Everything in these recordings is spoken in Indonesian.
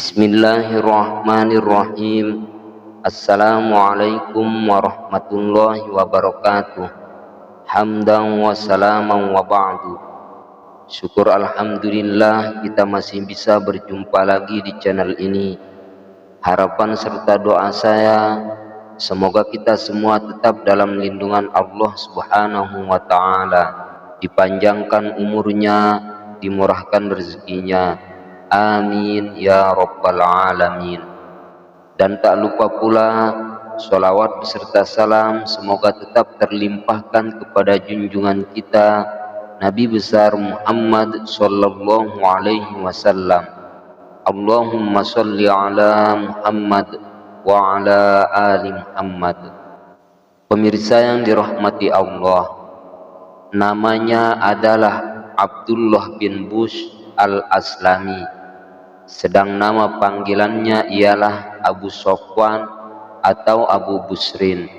Bismillahirrahmanirrahim. Assalamualaikum warahmatullahi wabarakatuh. Hamdan wa salaman wa ba'du. Syukur alhamdulillah kita masih bisa berjumpa lagi di channel ini. Harapan serta doa saya, semoga kita semua tetap dalam lindungan Allah Subhanahu wa ta'ala, dipanjangkan umurnya, dimurahkan rezekinya. Amin ya rabbal alamin. Dan tak lupa pula sholawat beserta salam semoga tetap terlimpahkan kepada junjungan kita Nabi besar Muhammad sallallahu alaihi wasallam. Allahumma sholli ala Muhammad wa ala ali Muhammad. Pemirsa yang dirahmati Allah, namanya adalah Abdullah bin Bushr al-Aslami, sedang nama panggilannya ialah Abu Sofwan atau Abu Busrin.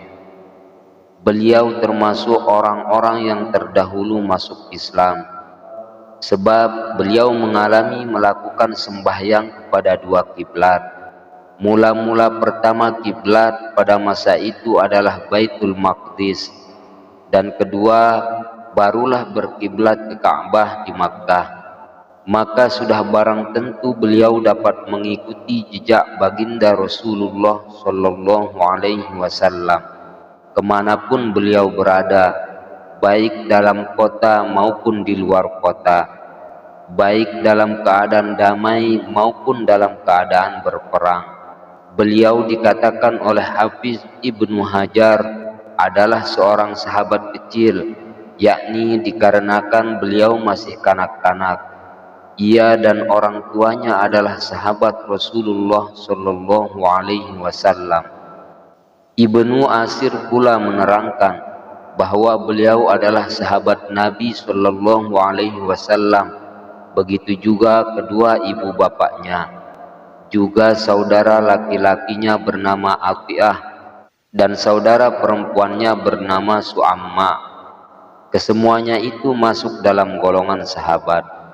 Beliau termasuk orang-orang yang terdahulu masuk Islam, sebab beliau mengalami melakukan sembahyang kepada dua kiblat. Mula-mula pertama kiblat pada masa itu adalah Baitul Maqdis, dan kedua barulah berkiblat ke Ka'bah di Makkah. Maka sudah barang tentu beliau dapat mengikuti jejak baginda Rasulullah sallallahu alaihi wasallam kemanapun beliau berada, baik dalam kota maupun di luar kota, baik dalam keadaan damai maupun dalam keadaan berperang. Beliau dikatakan oleh Hafiz Ibnu Hajar adalah seorang sahabat kecil, yakni dikarenakan beliau masih kanak-kanak. Ia dan orang tuanya adalah sahabat Rasulullah sallallahu alaihi wasallam. Ibnu Asir pula menerangkan bahwa beliau adalah sahabat Nabi sallallahu alaihi wasallam. Begitu juga kedua ibu bapaknya, juga saudara laki-lakinya bernama Atiyah dan saudara perempuannya bernama Su'amma. Kesemuanya itu masuk dalam golongan sahabat.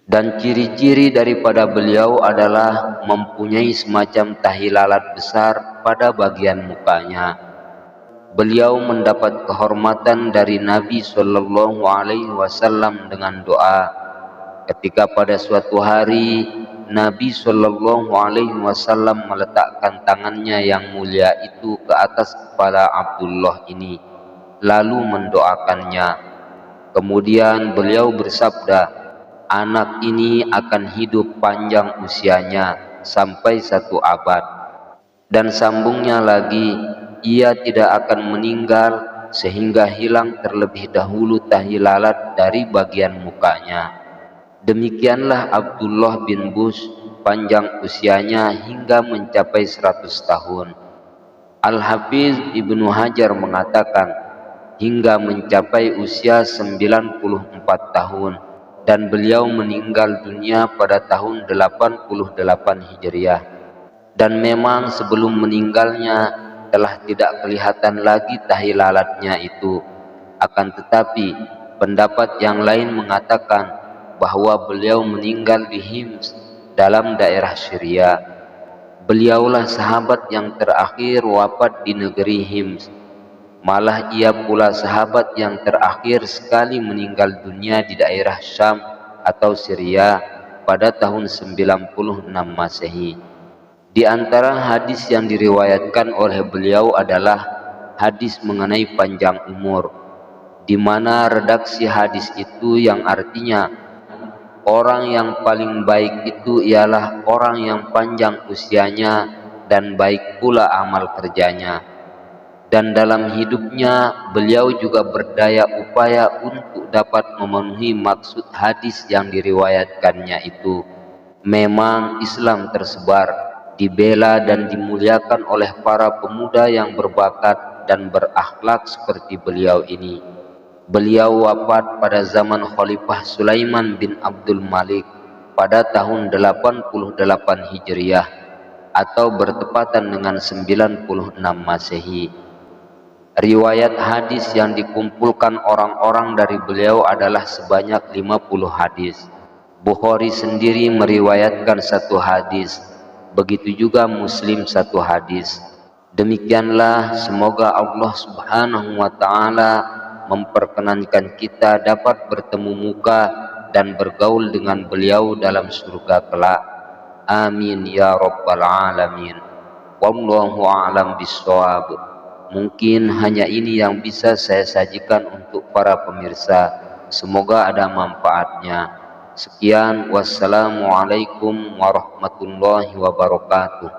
Dan ciri-ciri daripada beliau adalah mempunyai semacam tahi lalat besar pada bagian mukanya. Beliau mendapat kehormatan dari Nabi sallallahu alaihi wasallam dengan doa. Ketika pada suatu hari Nabi sallallahu alaihi wasallam meletakkan tangannya yang mulia itu ke atas kepala Abdullah ini, lalu mendoakannya. Kemudian beliau bersabda, anak ini akan hidup panjang usianya sampai 1 abad. Dan sambungnya lagi, ia tidak akan meninggal sehingga hilang terlebih dahulu tahi lalat dari bagian mukanya. Demikianlah Abdullah bin Bushr panjang usianya hingga mencapai 100 tahun. Al-Hafiz Ibnu Hajar mengatakan hingga mencapai usia 94 tahun. Dan beliau meninggal dunia pada tahun 88 Hijriah. Dan memang sebelum meninggalnya telah tidak kelihatan lagi tahi lalatnya itu. Akan tetapi pendapat yang lain mengatakan bahwa beliau meninggal di Hims dalam daerah Syria. Beliaulah sahabat yang terakhir wafat di negeri Hims. Malah ia pula sahabat yang terakhir sekali meninggal dunia di daerah Syam atau Syria pada tahun 96 Masehi. Di antara hadis yang diriwayatkan oleh beliau adalah hadis mengenai panjang umur, di mana redaksi hadis itu yang artinya orang yang paling baik itu ialah orang yang panjang usianya dan baik pula amal kerjanya. Dan dalam hidupnya beliau juga berdaya upaya untuk dapat memenuhi maksud hadis yang diriwayatkannya itu. Memang Islam tersebar, dibela dan dimuliakan oleh para pemuda yang berbakat dan berakhlak seperti beliau ini. Beliau wafat pada zaman Khalifah Sulaiman bin Abdul Malik pada tahun 88 Hijriah atau bertepatan dengan 96 Masehi. Riwayat hadis yang dikumpulkan orang-orang dari beliau adalah sebanyak 50 hadis. Bukhari sendiri meriwayatkan 1 hadis, begitu juga Muslim satu hadis. Demikianlah, semoga Allah Subhanahu wa Ta'ala memperkenankan kita dapat bertemu muka dan bergaul dengan beliau dalam surga kelak. Amin ya rabbal alamin. Wallahu a'lam bishawab. Mungkin hanya ini yang bisa saya sajikan untuk para pemirsa. Semoga ada manfaatnya. Sekian, wassalamualaikum warahmatullahi wabarakatuh.